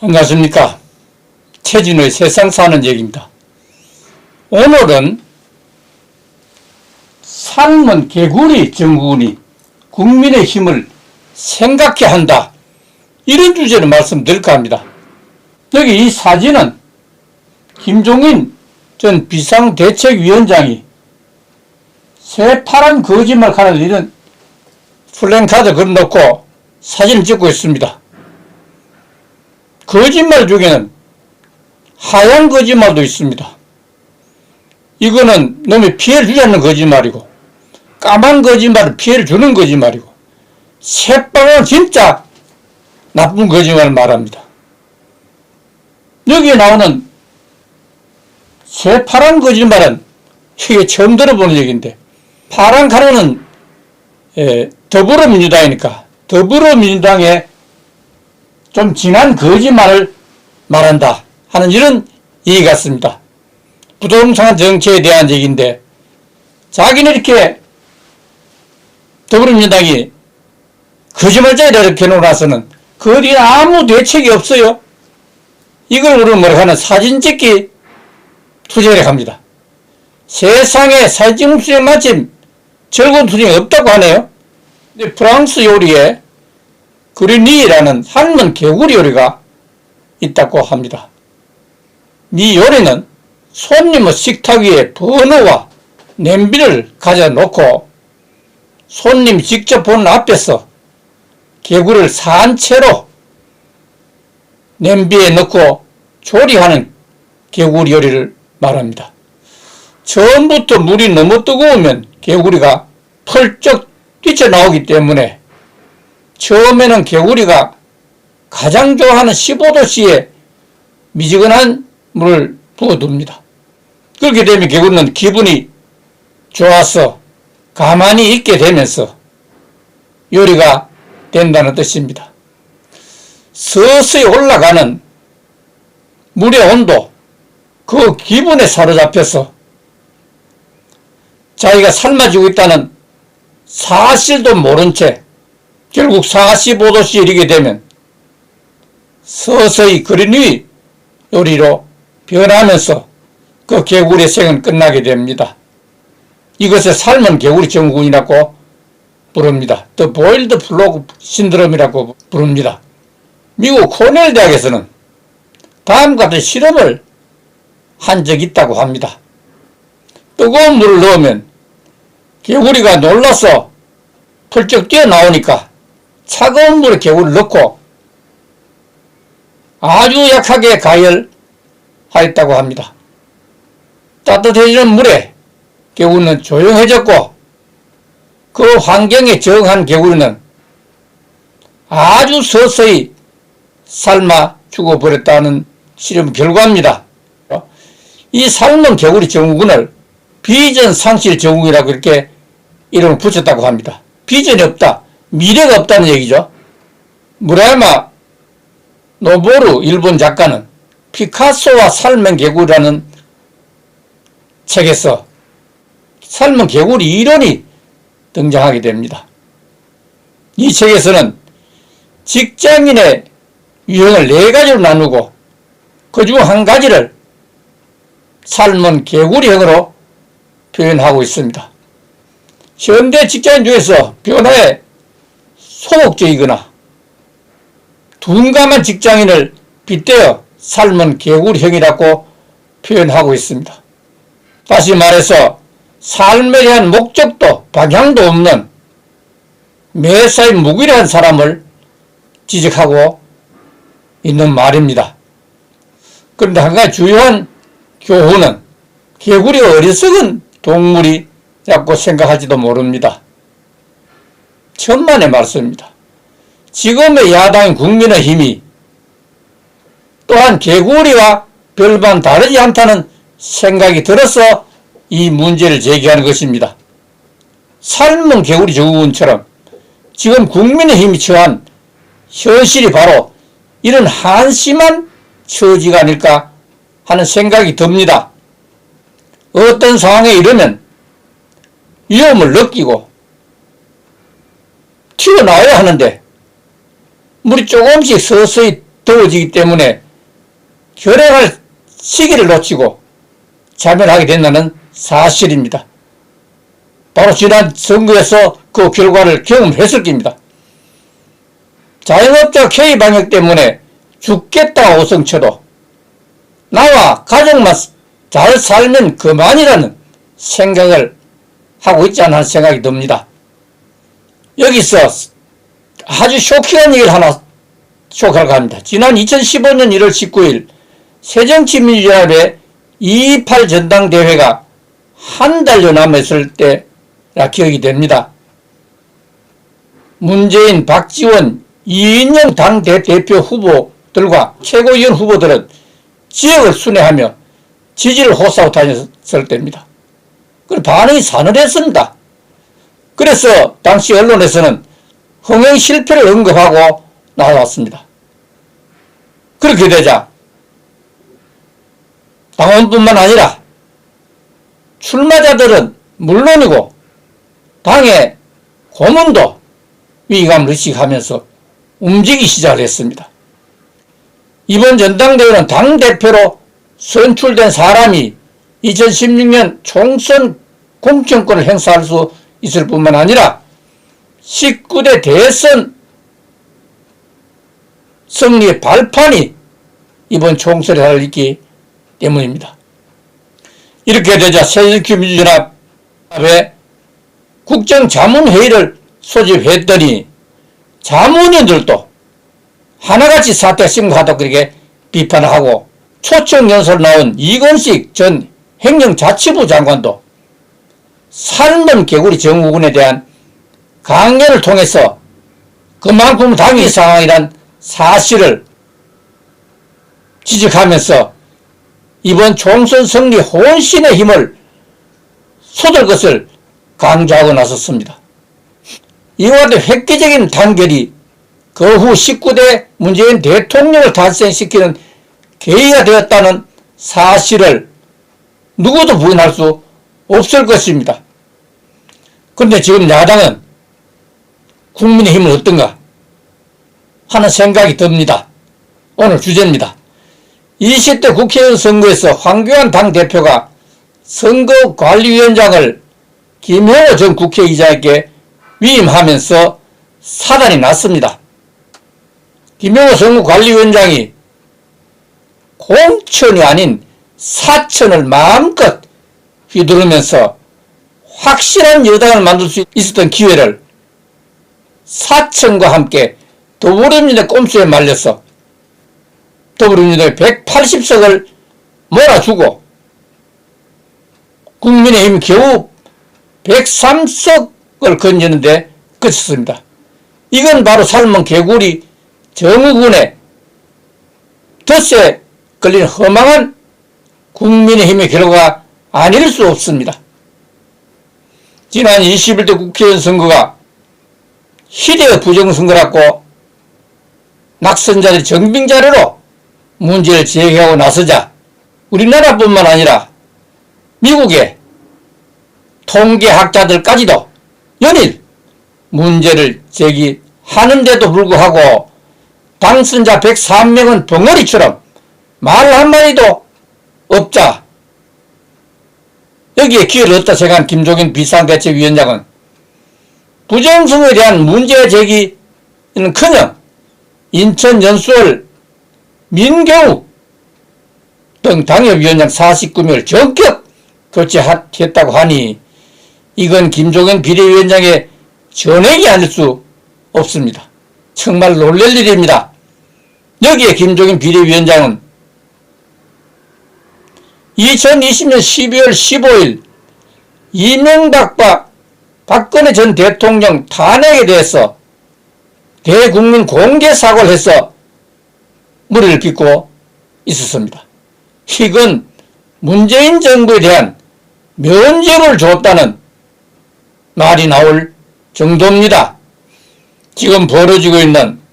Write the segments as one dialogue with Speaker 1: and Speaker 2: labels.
Speaker 1: 안녕하십니까. 최진우의 세상 사는 얘기입니다. 오늘은 삶은 개구리 정부군이 국민의 힘을 생각해 한다, 이런 주제로 말씀드릴까 합니다. 여기 이 사진은 김종인 전 비상대책위원장이 새파란 거짓말 하는 이런 플랜카드 걸어놓고 사진을 찍고 있습니다. 거짓말 중에는 하얀 거짓말도 있습니다. 이거는 너무 피해를 주지 않는 거짓말이고, 까만 거짓말은 피해를 주는 거짓말이고, 새빨간 진짜 나쁜 거짓말을 말합니다. 여기에 나오는 새파란 거짓말은 이게 처음 들어보는 얘기인데, 파란 가루는 더불어민주당이니까 더불어민주당의 좀 진한 거짓말을 말한다 하는 이런 얘기 같습니다. 부동산 정책에 대한 얘기인데, 자기는 이렇게 더불어민주당이 거짓말쟁이다 이렇게 해놓고 나서는 그 뒤에 아무 대책이 없어요. 이걸 우리는 뭐라고 하는 사진 찍기 투쟁을 합니다. 세상에 사진 찍는 투쟁 마침 즐거운 투쟁이 없다고 하네요. 근데 프랑스 요리에 그르니라는 삶은 개구리 요리가 있다고 합니다. 이 요리는 손님의 식탁 위에 버너와 냄비를 가져 놓고 손님이 직접 보는 앞에서 개구리를 산채로 냄비에 넣고 조리하는 개구리 요리를 말합니다. 처음부터 물이 너무 뜨거우면 개구리가 펄쩍 뛰쳐나오기 때문에 처음에는 개구리가 가장 좋아하는 15도씨에 미지근한 물을 부어둡니다. 그렇게 되면 개구리는 기분이 좋아서 가만히 있게 되면서 요리가 된다는 뜻입니다. 서서히 올라가는 물의 온도, 그 기분에 사로잡혀서 자기가 삶아지고 있다는 사실도 모른 채 결국 45도씨 이르게 되면 서서히 그린위 요리로 변하면서 그 개구리의 생은 끝나게 됩니다. 이것을 삶은 개구리 증후군이라고 부릅니다. The Boiled Frog 신드롬이라고 부릅니다. 미국 코넬 대학에서는 다음과 같은 실험을 한 적이 있다고 합니다. 뜨거운 물을 넣으면 개구리가 놀라서 펄쩍 뛰어나오니까 차가운 물에 개구리를 넣고 아주 약하게 가열하였다고 합니다. 따뜻해지는 물에 개구리는 조용해졌고, 그 환경에 적응한 개구리는 아주 서서히 삶아 죽어버렸다는 실험 결과입니다. 이 삶은 개구리 증후군을 비전 상실 증후군이라고 이렇게 이름을 붙였다고 합니다. 비전이 없다, 미래가 없다는 얘기죠. 무라야마 노보루 일본 작가는 피카소와 삶은 개구리라는 책에서 삶은 개구리 이론이 등장하게 됩니다. 이 책에서는 직장인의 유형을 4가지로 나누고 그 중 한 가지를 삶은 개구리형으로 표현하고 있습니다. 현대 직장인 중에서 변화에 소극적이거나 둔감한 직장인을 빗대어 삶은 개구리형이라고 표현하고 있습니다. 다시 말해서 삶에 대한 목적도 방향도 없는 매사에 무기력한 사람을 지적하고 있는 말입니다. 그런데 한 가지 주요한 교훈은 개구리가 어리석은 동물이라고 생각할지도 모릅니다. 천만의 말씀입니다. 지금의 야당인 국민의힘이 또한 개구리와 별반 다르지 않다는 생각이 들어서 이 문제를 제기하는 것입니다. 삶은 개구리 증후군처럼 지금 국민의힘이 처한 현실이 바로 이런 한심한 처지가 아닐까 하는 생각이 듭니다. 어떤 상황에 이르면 위험을 느끼고 튀어나와야 하는데 물이 조금씩 서서히 더워지기 때문에 결핵할 시기를 놓치고 자멸하게 된다는 사실입니다. 바로 지난 선거에서 그 결과를 경험했을 겁니다. 자영업자 K방역 때문에 죽겠다 오성쳐도 나와 가족만 잘 살면 그만이라는 생각을 하고 있지 않나 하는 생각이 듭니다. 여기서 아주 쇼킹한 얘기를 하나 쇼크하고 합니다. 지난 2015년 1월 19일 새정치민주연합의 2.28 전당대회가 한 달여 남았을 때라 기억이 됩니다. 문재인, 박지원, 이인영 당대표 후보들과 최고위원 후보들은 지역을 순회하며 지지를 호소하고 다녔을 때입니다. 그 반응이 사늘했습니다. 그래서 당시 언론에서는 흥행 실패를 언급하고 나왔습니다. 그렇게 되자 당원뿐만 아니라 출마자들은 물론이고 당의 고문도 위기감을 의식하면서 움직이기 시작을 했습니다. 이번 전당대회는 당대표로 선출된 사람이 2016년 총선 공천권을 행사할 수 있을 뿐만 아니라 19대 대선 승리의 발판이 이번 총선에 달려있기 때문입니다. 이렇게 되자 새정치민주연합의 국정자문회의를 소집했더니 자문위원들도 하나같이 사태가 심각하다고 그렇게 비판을 하고 초청연설 나온 이건식 전 행정자치부 장관도 살몬 개구리 정우군에 대한 강연을 통해서 그만큼 당위 상황이란 사실을 지적하면서 이번 총선 승리 혼신의 힘을 쏟을 것을 강조하고 나섰습니다. 이와 같은 획기적인 단결이 그 후 19대 문재인 대통령을 탄생시키는 계기가 되었다는 사실을 누구도 부인할 수 없을 것입니다. 그런데 지금 야당은 국민의힘은 어떤가 하는 생각이 듭니다. 오늘 주제입니다. 20대 국회의원 선거에서 황교안 당대표가 선거관리위원장을 김영호 전 국회의장에게 위임하면서 사단이 났습니다. 김영호 선거관리위원장이 공천이 아닌 사천을 마음껏 휘두르면서 확실한 여당을 만들 수 있었던 기회를 사천과 함께 더불어민주당 꼼수에 말려서 더불어민주당이 180석을 몰아주고 국민의힘 겨우 103석을 건지는데 그쳤습니다. 이건 바로 삶은 개구리 정우군의 덫에 걸린 허망한 국민의힘의 결과가 아닐 수 없습니다. 지난 21대 국회의원 선거가 희대의 부정선거라고 낙선자들이 정빙자료로 문제를 제기하고 나서자 우리나라뿐만 아니라 미국의 통계학자들까지도 연일 문제를 제기하는데도 불구하고 당선자 103명은 벙어리처럼 말 한마디도 없자 여기에 기회를 얻다 생각한 김종인 비상대책위원장은 부정선거에 대한 문제 제기는커녕 인천 연수원 민경욱 등 당협위원장 49명을 전격 교체했다고 하니 이건 김종인 비대위원장의 전액이 아닐 수 없습니다. 정말 놀랄 일입니다. 여기에 김종인 비대위원장은 2020년 12월 15일 이명박과 박근혜 전 대통령 탄핵에 대해서 대국민 공개 사과를 해서 무리를 빚고 있었습니다. 이건 문재인 정부에 대한 면죄부를 줬다는 말이 나올 정도입니다. 지금 벌어지고 있는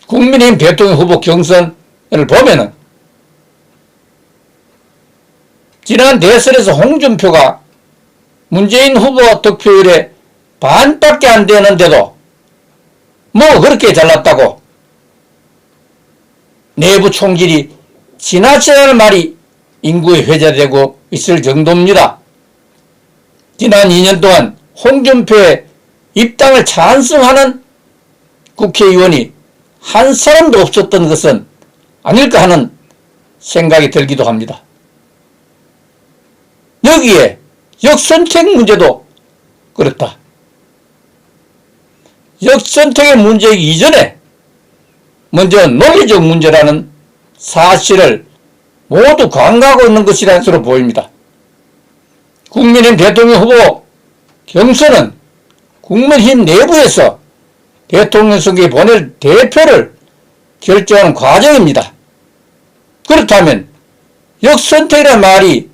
Speaker 1: 국민의힘 대통령 후보 경선을 보면은 지난 대선에서 홍준표가 문재인 후보 득표율에 반밖에 안 되는데도 뭐 그렇게 잘났다고 내부 총질이 지나치다는 말이 인구에 회자되고 있을 정도입니다. 지난 2년 동안 홍준표의 입당을 찬성하는 국회의원이 한 사람도 없었던 것은 아닐까 하는 생각이 들기도 합니다. 여기에 역선택 문제도 그렇다. 역선택의 문제이기 이전에 먼저 논리적 문제라는 사실을 모두 간과하고 있는 것이라는 것으로 보입니다. 국민의힘 대통령 후보 경선은 국민의힘 내부에서 대통령 선거에 보낼 대표를 결정하는 과정입니다. 그렇다면 역선택이라는 말이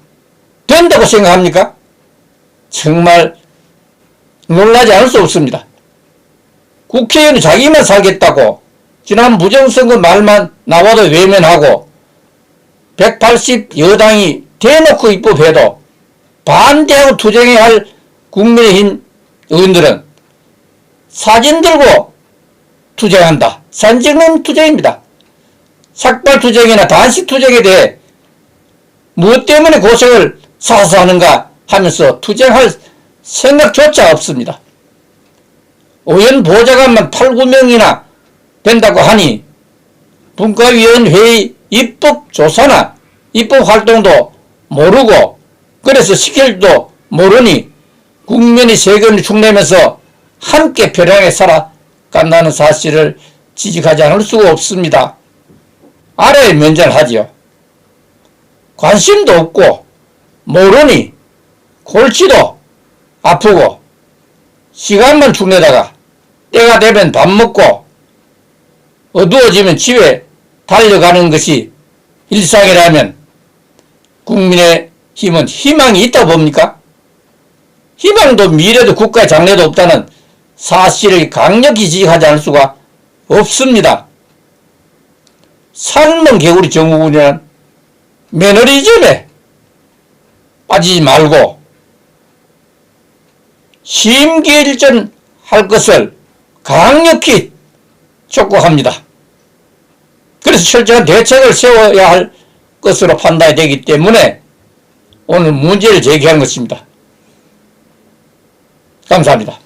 Speaker 1: 된다고 생각합니까? 정말 놀라지 않을 수 없습니다. 국회의원이 자기만 살겠다고 지난 부정선거 말만 나와도 외면하고 180 여당이 대놓고 입법해도 반대하고 투쟁해야 할 국민의힘 의원들은 사진 들고 투쟁한다. 사진 찍는 투쟁입니다. 삭발 투쟁이나 단식 투쟁에 대해 무엇 때문에 고생을 사서 하는가 하면서 투쟁할 생각조차 없습니다. 의원 보좌관만 8, 9명이나 된다고 하니 분과위원회의 입법조사나 입법활동도 모르고 그래서 시킬 줄도 모르니 국민의 세금을 축내면서 함께 편하게 살아간다는 사실을 지적하지 않을 수가 없습니다. 알아야 면전하지요. 관심도 없고 모르니 골치도 아프고 시간만 축내다가 때가 되면 밥 먹고 어두워지면 집에 달려가는 것이 일상이라면 국민의힘은 희망이 있다고 봅니까? 희망도 미래도 국가의 장래도 없다는 사실을 강력히 지적하지 않을 수가 없습니다. 삶은 개구리 정부군이란 매너리즘에 빠지지 말고 심기일전할 것을 강력히 촉구합니다. 그래서 철저한 대책을 세워야 할 것으로 판단이 되기 때문에 오늘 문제를 제기한 것입니다. 감사합니다.